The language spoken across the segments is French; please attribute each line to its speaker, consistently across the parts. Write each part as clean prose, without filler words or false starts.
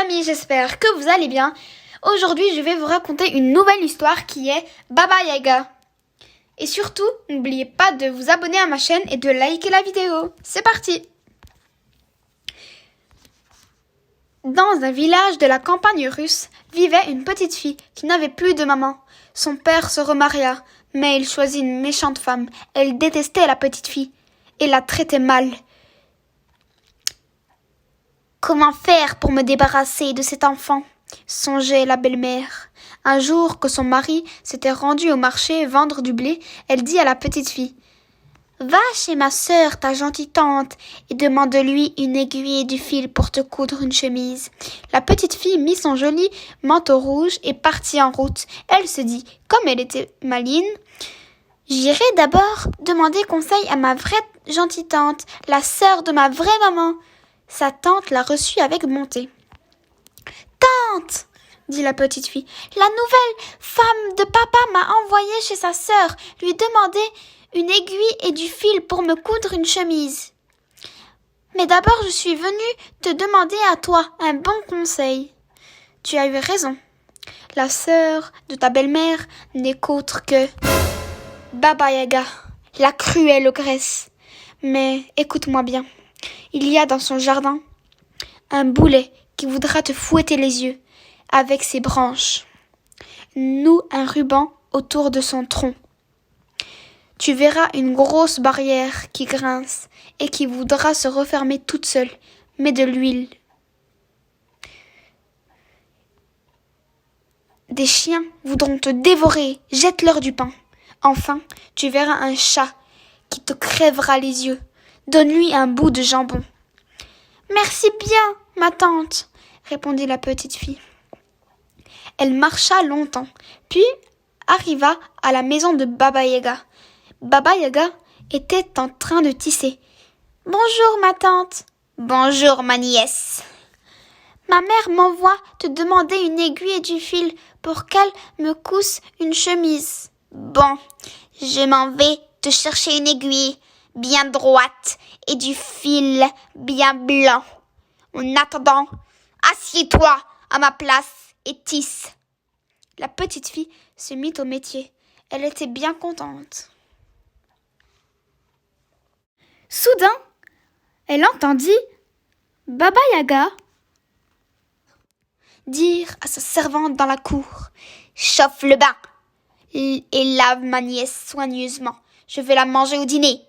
Speaker 1: amis, j'espère que vous allez bien. Aujourd'hui, je vais vous raconter une nouvelle histoire qui est Baba Yaga. Et surtout, n'oubliez pas de vous abonner à ma chaîne et de liker la vidéo. C'est parti! Dans un village de la campagne russe, vivait une petite fille qui n'avait plus de maman. Son père se remaria, mais il choisit une méchante femme. Elle détestait la petite fille et la traitait mal. Comment faire pour me débarrasser de cet enfant? Songeait la belle-mère. Un jour que son mari s'était rendu au marché vendre du blé, elle dit à la petite fille: « Va chez ma sœur, ta gentille tante, et demande-lui une aiguille et du fil pour te coudre une chemise. » La petite fille mit son joli manteau rouge et partit en route. Elle se dit, comme elle était maligne: « J'irai d'abord demander conseil à ma vraie gentille tante, la sœur de ma vraie maman. » Sa tante la reçut avec bonté. « Tante, dit la petite fille, la nouvelle femme de papa m'a envoyée chez sa sœur lui demander une aiguille et du fil pour me coudre une chemise. Mais d'abord je suis venue te demander à toi un bon conseil. » Tu as eu raison. La sœur de ta belle-mère n'est qu'autre que Baba Yaga, la cruelle ogresse. Mais écoute-moi bien. Il y a dans son jardin un boulet qui voudra te fouetter les yeux avec ses branches. Noue un ruban autour de son tronc. Tu verras une grosse barrière qui grince et qui voudra se refermer toute seule. Mets de l'huile. Des chiens voudront te dévorer. Jette-leur du pain. Enfin, tu verras un chat qui te crèvera les yeux. Donne-lui un bout de jambon. « Merci bien, ma tante, » répondit la petite fille. Elle marcha longtemps, puis arriva à la maison de Baba Yaga. Baba Yaga était en train de tisser. « Bonjour, ma tante. »« Bonjour, ma nièce. »« Ma mère m'envoie te demander une aiguille et du fil pour qu'elle me cousse une chemise. »« Bon, je m'en vais te chercher une aiguille bien droite et du fil bien blanc. En attendant, assieds-toi à ma place et tisse. » La petite fille se mit au métier. Elle était bien contente. Soudain, elle entendit Baba Yaga dire à sa servante dans la cour: « Chauffe le bain et lave ma nièce soigneusement. Je vais la manger au dîner. »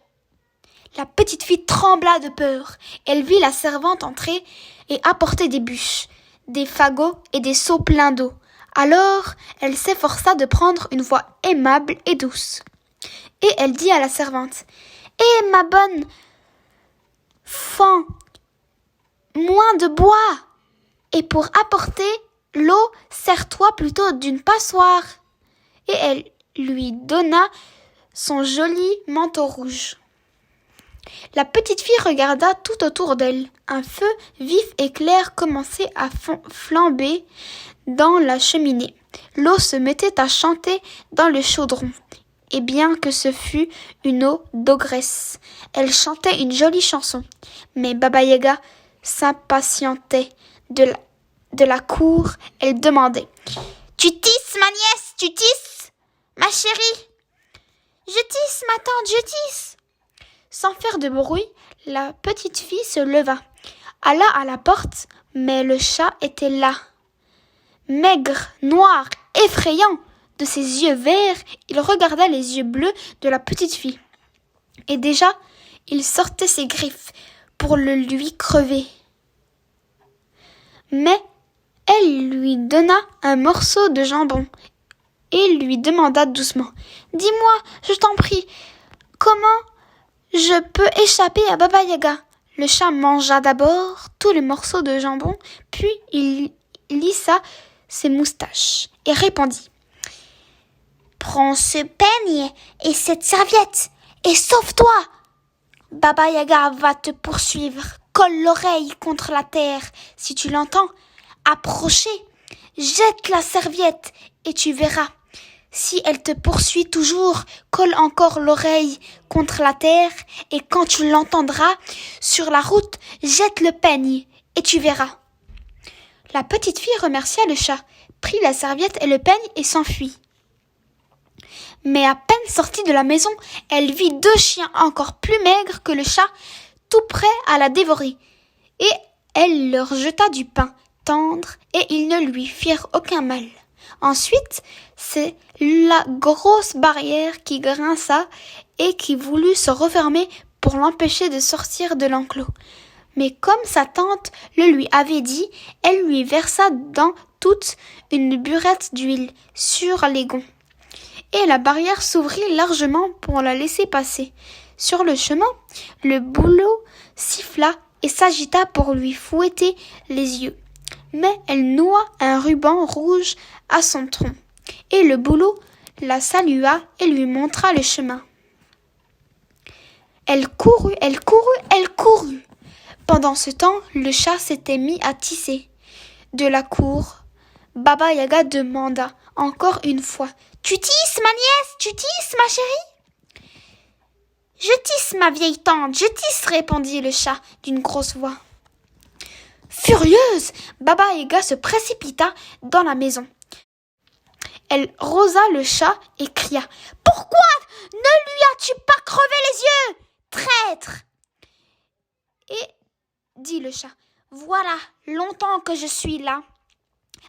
Speaker 1: La petite fille trembla de peur. Elle vit la servante entrer et apporter des bûches, des fagots et des seaux pleins d'eau. Alors, elle s'efforça de prendre une voix aimable et douce. Et elle dit à la servante: « Eh, ma bonne femme, moins de bois. Et pour apporter l'eau, sers-toi plutôt d'une passoire. » Et elle lui donna son joli manteau rouge. La petite fille regarda tout autour d'elle. Un feu vif et clair commençait à flamber dans la cheminée. L'eau se mettait à chanter dans le chaudron. Et bien que ce fût une eau d'ogresse, elle chantait une jolie chanson. Mais Baba Yaga s'impatientait de la cour. Elle demandait: « Tu tisses, ma nièce, tu tisses, ma chérie? »« Je tisse, ma tante, je tisse. » Sans faire de bruit, la petite fille se leva, alla à la porte, mais le chat était là. Maigre, noir, effrayant, de ses yeux verts, il regardait les yeux bleus de la petite fille. Et déjà, il sortait ses griffes pour le lui crever. Mais elle lui donna un morceau de jambon et lui demanda doucement: « Dis-moi, je t'en prie, comment je peux échapper à Baba Yaga? » Le chat mangea d'abord tout le morceau de jambon, puis il lissa ses moustaches et répondit: « Prends ce peigne et cette serviette et sauve-toi. Baba Yaga va te poursuivre. Colle l'oreille contre la terre si tu l'entends. Approchez, jette la serviette et tu verras. Si elle te poursuit toujours, colle encore l'oreille contre la terre et quand tu l'entendras sur la route, jette le peigne et tu verras. » La petite fille remercia le chat, prit la serviette et le peigne et s'enfuit. Mais à peine sortie de la maison, elle vit 2 chiens encore plus maigres que le chat, tout prêts à la dévorer. Et elle leur jeta du pain tendre et ils ne lui firent aucun mal. Ensuite, c'est la grosse barrière qui grinça et qui voulut se refermer pour l'empêcher de sortir de l'enclos. Mais comme sa tante le lui avait dit, elle lui versa dans toute une burette d'huile sur les gonds. Et la barrière s'ouvrit largement pour la laisser passer. Sur le chemin, le bouleau siffla et s'agita pour lui fouetter les yeux. Mais elle noua un ruban rouge à son tronc, et le bouleau la salua et lui montra le chemin. Elle courut, elle courut, elle courut. Pendant ce temps, le chat s'était mis à tisser. De la cour, Baba Yaga demanda encore une fois « Tu tisses, ma nièce? Tu tisses, ma chérie ?»« Je tisse, ma vieille tante, je tisse » répondit le chat d'une grosse voix. Furieuse, Baba Yaga se précipita dans la maison. Elle rosa le chat et cria « Pourquoi ne lui as-tu pas crevé les yeux, traître ?» Et dit le chat « Voilà longtemps que je suis là,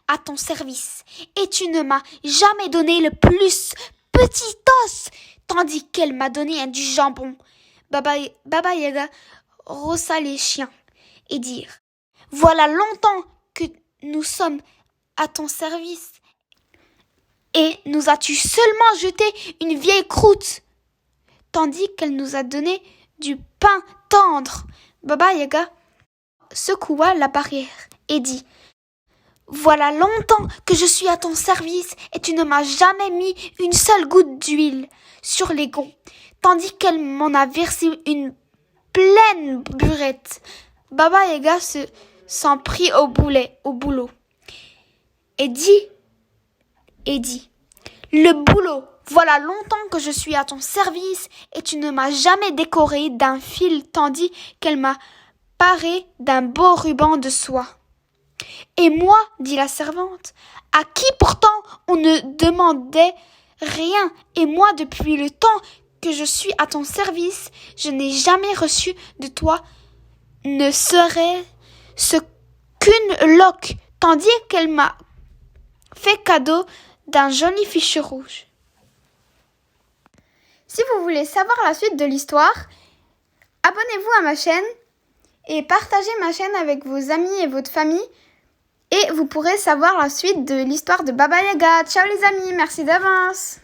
Speaker 1: à ton service, et tu ne m'as jamais donné le plus petit os, tandis qu'elle m'a donné du jambon. » Baba Yaga rossa les chiens et dit « Voilà longtemps que nous sommes à ton service, et nous as-tu seulement jeté une vieille croûte, tandis qu'elle nous a donné du pain tendre. » Baba Yaga secoua la barrière et dit « Voilà longtemps que je suis à ton service et tu ne m'as jamais mis une seule goutte d'huile sur les gonds, tandis qu'elle m'en a versé une pleine burette. » Baba Yaga s'en prit au boulot et dit « Le boulot, voilà longtemps que je suis à ton service et tu ne m'as jamais décoré d'un fil tandis qu'elle m'a paré d'un beau ruban de soie. » Et moi, dit la servante, à qui pourtant on ne demandait rien, et moi depuis le temps que je suis à ton service, je n'ai jamais reçu de toi ne serait-ce qu'une loque, tandis qu'elle m'a fait cadeau d'un joli fichu rouge. Si vous voulez savoir la suite de l'histoire, abonnez-vous à ma chaîne et partagez ma chaîne avec vos amis et votre famille. Et vous pourrez savoir la suite de l'histoire de Baba Yaga. Ciao les amis, merci d'avance.